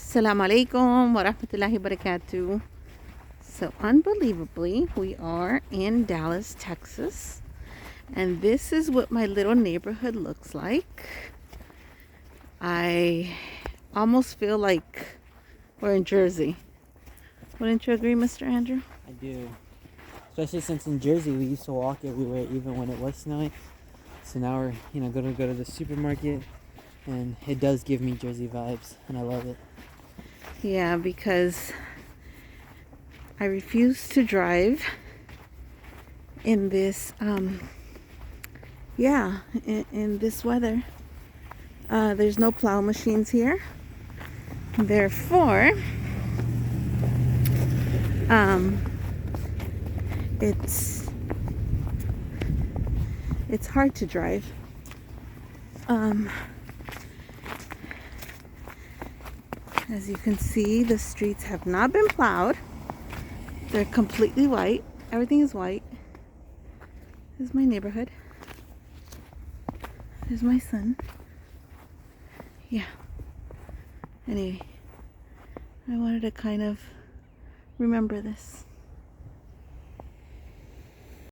Assalamu alaikum wa rahmatullahi wa barakatuh. So unbelievably, we are in Dallas, Texas. And this is what my little neighborhood looks like. I almost feel like we're in Jersey. Wouldn't you agree, Mr. Andrew? I do. Especially since in Jersey we used to walk everywhere even when it was snowing. So now we're, going to go to the supermarket, and it does give me Jersey vibes, and I love it. Yeah, because I refuse to drive in this, in this weather. There's no plow machines here. Therefore, it's hard to drive. As you can see, the streets have not been plowed. They're completely white. Everything is white. This is my neighborhood. There's my son. Yeah. Anyway, I wanted to kind of remember this.